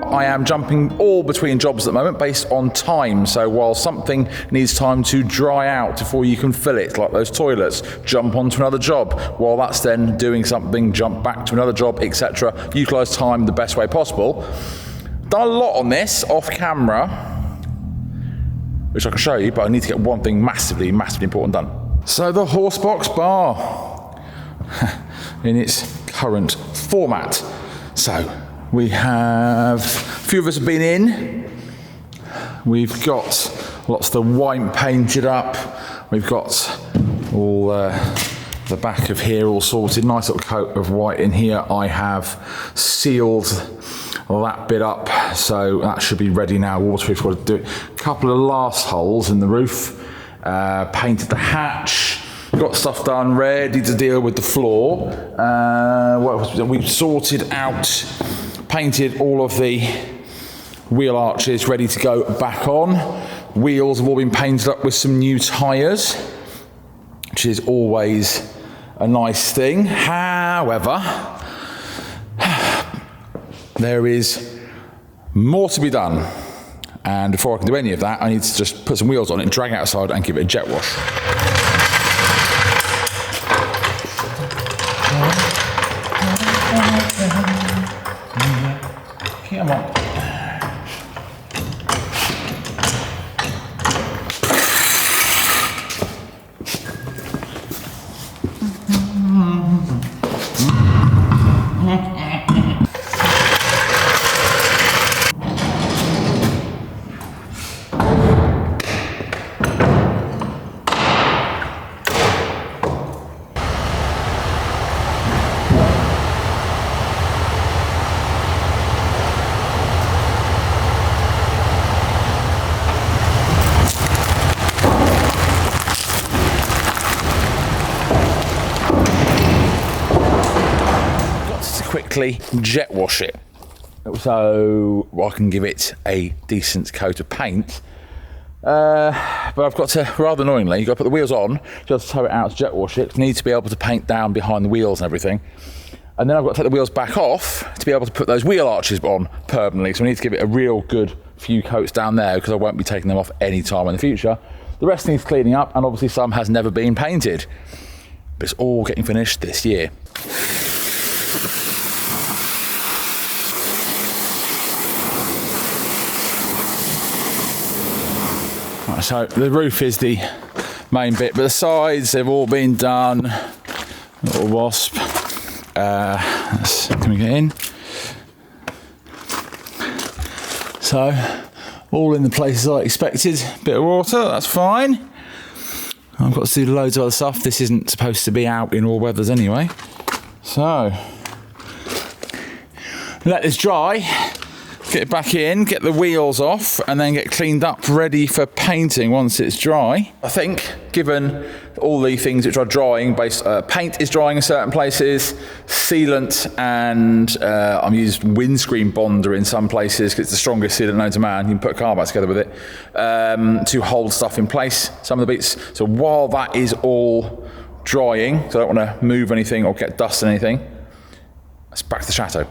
I am jumping all between jobs at the moment based on time. So while something needs time to dry out before you can fill it, like those toilets, jump onto another job. While that's then doing something, jump back to another job, etc. Utilise time the best way possible. Done a lot on this off camera, which I can show you, but I need to get one thing massively important done. So the Horsebox bar in its current format. So we have, a few of us have been in. We've got lots of the white painted up. We've got all the back of here all sorted. Nice little coat of white in here. I have sealed that bit up, so that should be ready now. Waterproof, got to do it. A couple of last holes in the roof. Painted the hatch. Got stuff done, ready to deal with the floor. We've sorted out, painted all of the wheel arches, ready to go back on. Wheels have all been painted up with some new tyres, which is always a nice thing. However, there is more to be done. And before I can do any of that, I need to just put some wheels on it and drag it outside and give it a jet wash. Come on. Quickly jet wash it so I can give it a decent coat of paint, but I've got to, rather annoyingly, you've got to put the wheels on, just tow it out to jet wash it. Need to be able to paint down behind the wheels and everything, and then I've got to take the wheels back off to be able to put those wheel arches on permanently, so I need to give it a real good few coats down there because I won't be taking them off any time in the future. The rest needs cleaning up, and obviously some has never been painted, but it's all getting finished this year. So the roof is the main bit, but the sides, they've all been done. Little wasp. Can we get in? So, all in the places I expected. Bit of water, that's fine. I've got to do loads of other stuff. This isn't supposed to be out in all weathers anyway. So, let this dry. Get it back in, get the wheels off, and then get cleaned up, ready for painting once it's dry. I think, given all the things which are drying, paint is drying in certain places, sealant and I'm using windscreen bonder in some places because it's the strongest sealant known to man. You can put a car back together with it to hold stuff in place, some of the bits. So while that is all drying, so I don't want to move anything or get dust in anything, let's back to the chateau.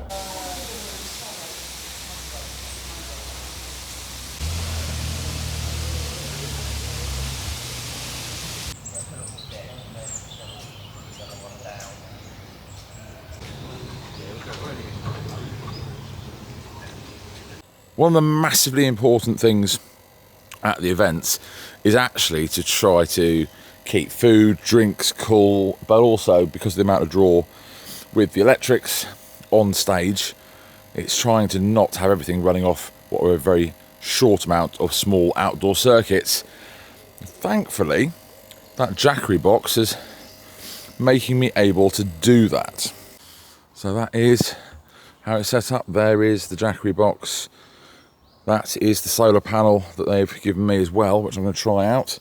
One of the massively important things at the events is actually to try to keep food, drinks cool, but also because of the amount of draw with the electrics on stage, it's trying to not have everything running off what are a very short amount of small outdoor circuits. Thankfully, that Jackery box is making me able to do that. So that is how it's set up. There is the Jackery box. That is the solar panel that they've given me as well, which I'm going to try out.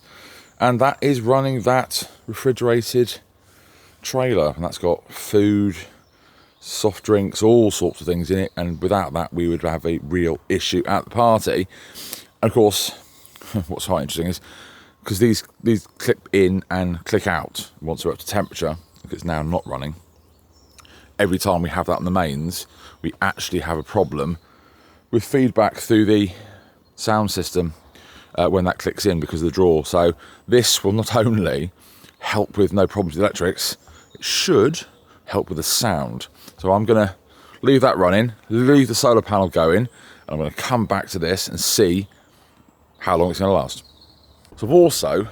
And that is running that refrigerated trailer. And that's got food, soft drinks, all sorts of things in it. And without that, we would have a real issue at the party. And of course, what's quite interesting is, because these clip in and click out once they're up to temperature, because it's now not running. Every time we have that on the mains, we actually have a problem with feedback through the sound system when that clicks in because of the draw. So this will not only help with no problems with electrics, it should help with the sound. So I'm going to leave that running, leave the solar panel going, and I'm going to come back to this and see how long it's going to last. So I've also,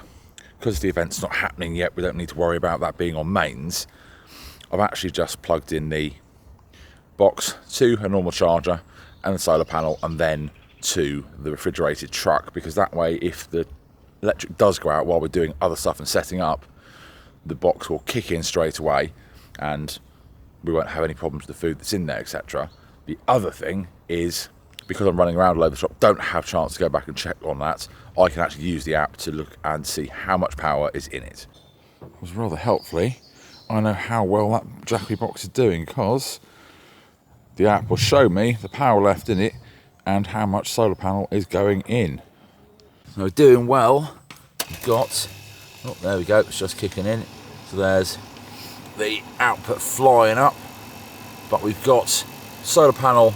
because the event's not happening yet, we don't need to worry about that being on mains, I've actually just plugged in the box to a normal charger and the solar panel and then to the refrigerated truck, because that way if the electric does go out while we're doing other stuff and setting up, the box will kick in straight away and we won't have any problems with the food that's in there, etc. The other thing is, because I'm running around all over the shop, don't have a chance to go back and check on that, I can actually use the app to look and see how much power is in it. It was rather helpfully, I know how well that Jackery box is doing, because the app will show me the power left in it and how much solar panel is going in. So doing well. We've got, oh there we go, it's just kicking in. So there's the output flying up, but we've got solar panel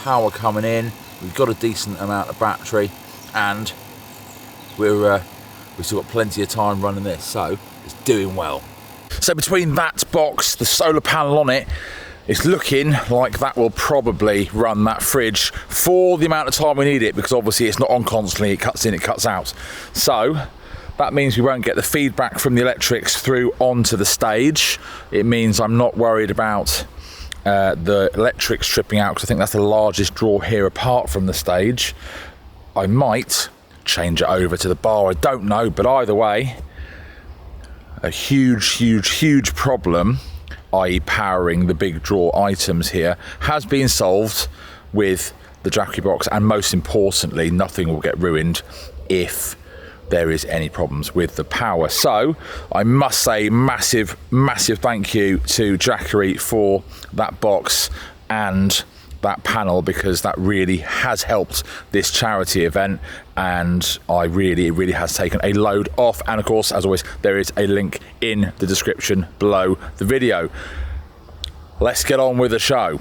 power coming in, we've got a decent amount of battery, and we've still got plenty of time running this, so it's doing well. So between that box, the solar panel on it, it's looking like that will probably run that fridge for the amount of time we need it, because obviously it's not on constantly, it cuts in, it cuts out. So that means we won't get the feedback from the electrics through onto the stage. It means I'm not worried about the electrics tripping out, because I think that's the largest draw here apart from the stage. I might change it over to the bar, I don't know, but either way, a huge problem, i.e. powering the big draw items here, has been solved with the Jackery box, and most importantly, nothing will get ruined if there is any problems with the power. So I must say massive thank you to Jackery for that box and that panel, because that really has helped this charity event, and it really has taken a load off. And of course, as always, there is a link in the description below the video. Let's get on with the show.